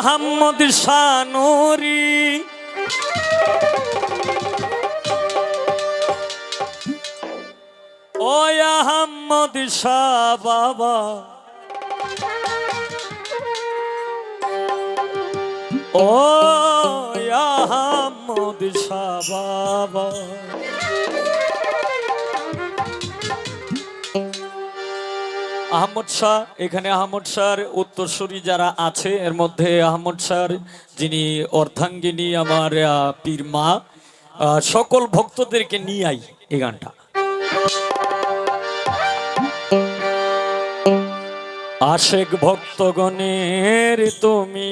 আহমদ শানুরি ও আহমদ শাহ বাবা ও আহমদ শাহ বাবা আহমদ শাহ এখানে আহমদ শাহর উত্তরসূরি যারা আছে এর মধ্যে আহমদ শাহর যিনি অর্ধাঙ্গিনী আমার পীর মা সকল ভক্তদেরকে নিয়ে আই এই গানটা আশেক ভক্তগণের তুমি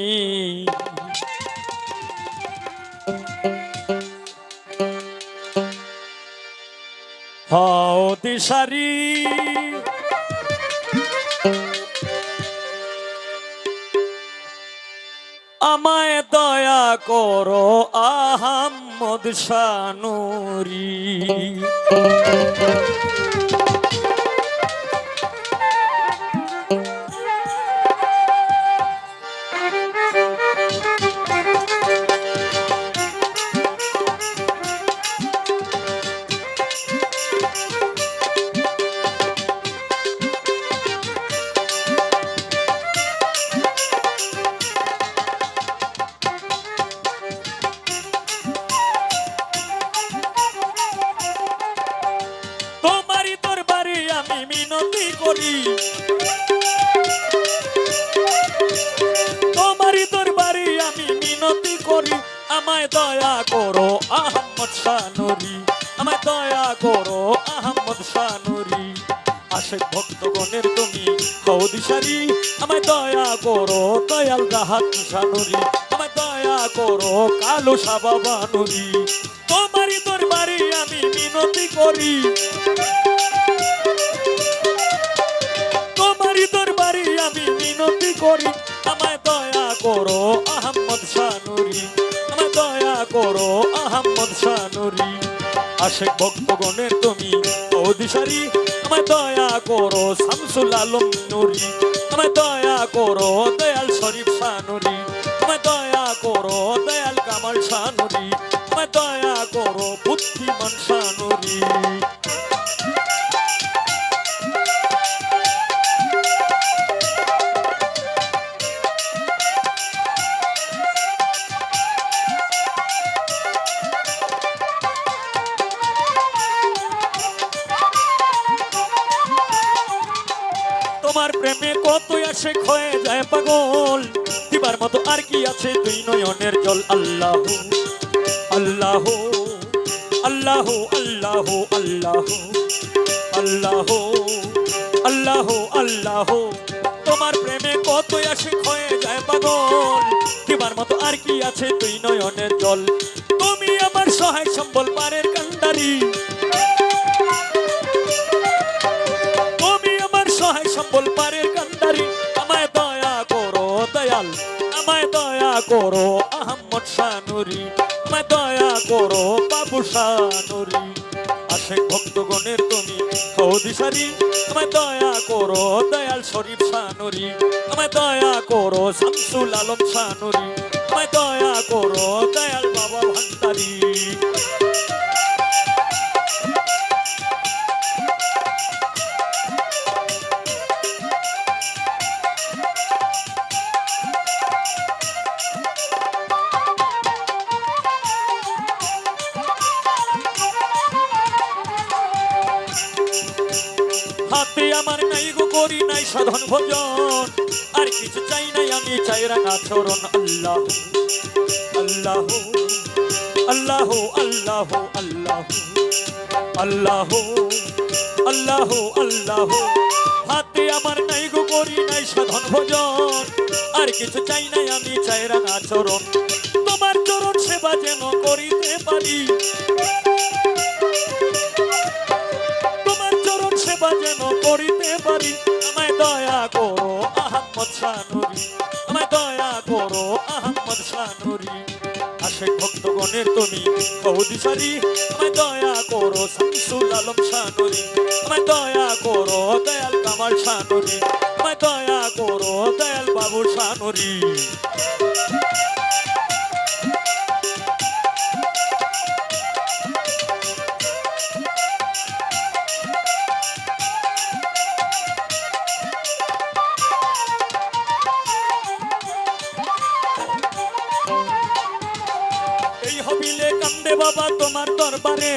হও দিশারি আমায় দয়া করো আহমদ শানুরি তোমারই দরবারে আমি মিনতি করি তোমারই দরবারে আমি মিনতি করি আমায় দয়া করো আহমদ শানুরি আমায় দয়া করো আহমদ শানুরি আশেক ভক্তগণের তুমি হও দিশারি আমায় দয়া করো দয়াল রাহাত শানুরি আমায় দয়া করো কালো সাবাবা নুরি তোমারই দরবারে আমি মিনতি করি তোমারই দরবারে আমি মিনতি করি আমায় দয়া করো আহমদ শানুরি আমায় দয়া করো আহমদ শানুরি আশেক ভক্তগণের তুমি ও দিশারি আমায় দয়া করো শামসুল আলম নুরি আমায় দয়া করো দয়াল শরীফ শানুরি আমায় দয়া করো দয়াল কামাল শানুরি আমায় দয়া করো বুদ্ধিমান শানুরি তোমার প্রেমে কত আশেক হয়ে যায় পাগল দিবার মতো আর কি আছে দুই নয়নের জল আল্লাহ আল্লাহ আল্লাহ আল্লাহ আল্লাহ আল্লাহ আল্লাহ আল্লাহ তোমার প্রেমে কত আশেক হয়ে যায় পাগল দিবার মতো আর কি আছে দুই নয়নের জল তুমি আমার সহায় সম্বল পারের কান্ডারি সহায় সম্বল পারের কান্ডারি আমায় দয়া করো দয়াল আমায় দয়া করো আহমদ শানুরি আমায় দয়া করো বাবু শানুরি আশেক ভক্তগণের তুমি হও দিশারি আমায় দয়া করো দয়াল শরীফ শানুরি আমায় দয়া করো শামসুল আলম শানুরি আমায় দয়া করো দয়াল বাবা ভান্ডারি হাতে আমার নাই গো করি নাই সাধন ভজন আর কিছু চাই নাই আমি চাই রাঙা চরণ আল্লাহ আল্লাহ আল্লাহ আল্লাহ আল্লাহ আল্লাহ আল্লাহ আল্লাহ হাতে আমার নাই গো করি নাই সাধন ভজন আর কিছু চাই নাই আমি চাই রাঙা চরণ তোমার চরণ সেবা যেন করিতে পারি সেবা যেন করিতে পারি আমায় দয়া করো আহমদ শানুরি আমায় দয়া করো আহমদ শানুরি আশেক ভক্তগণের তুমি হও দিশারি আমায় দয়া করো শামসুল আলম শানুরি আমায় দয়া করো দয়াল কামাল শানুরি আমায় দয়া করো দয়াল বাবু শানুরি বাবা তোমার দরবারে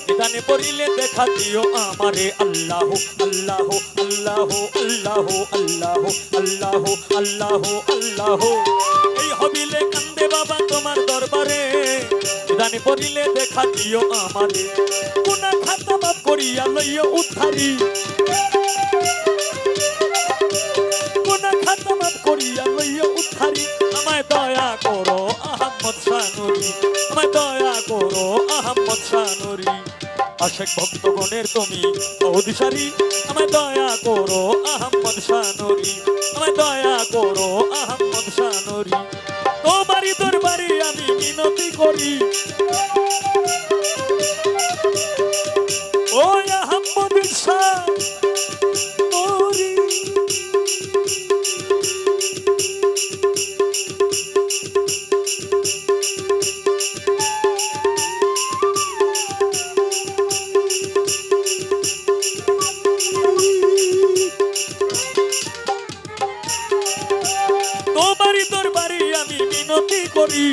নিদানে পড়িলে দেখা দিও আমারে আল্লাহ আল্লাহ আল্লাহ আল্লাহ আল্লাহ আল্লাহ আল্লাহ আল্লাহ এই হবিলে কান্দে বাবা তোমার দরবারে নিদানে পড়িলে দেখা দিও আমারে গুনাহ খাতা মাফ করিয়া লইও উদ্ধারি গুনাহ খাতা মাফ করিয়া লইও উদ্ধারি আমায় দয়া করো আহমদ শানুরি আমায় দয়া করো আহমদ শানুরি আশেক ভক্তগণের তুমি অধিসারী আমায় দয়া করো আহমদ শানুরি আমায় দয়া করো আহমদ শানুরি তোমারই দরবারে আমি মিনতি করি ও আহমদ শানুরি তোমারই দরবারে আমি মিনতি করি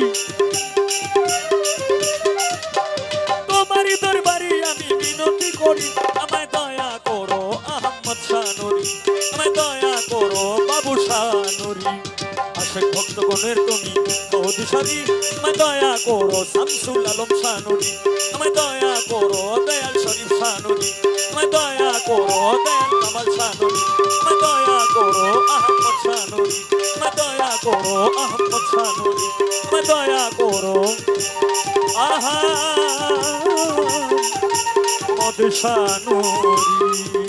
তোমারই দরবারে আমি মিনতি করি আমায় দয়া করো আহমদ শানুরি আমায় দয়া করো বাবু শানুরি আশেক ভক্তগণের তুমি অধিসারী আমায় দয়া করো শামসুল আলম শানুরি আমায় দয়া করো দয়াল শরীফ শানুরি আমায় দয়া করো দয়াল কামাল শানুরি আমায় দয়া করো আহমদ শানুরি আমায় দয়া করো আহমদ শানুরি আমায় দয়া করো আহমদ শানুরি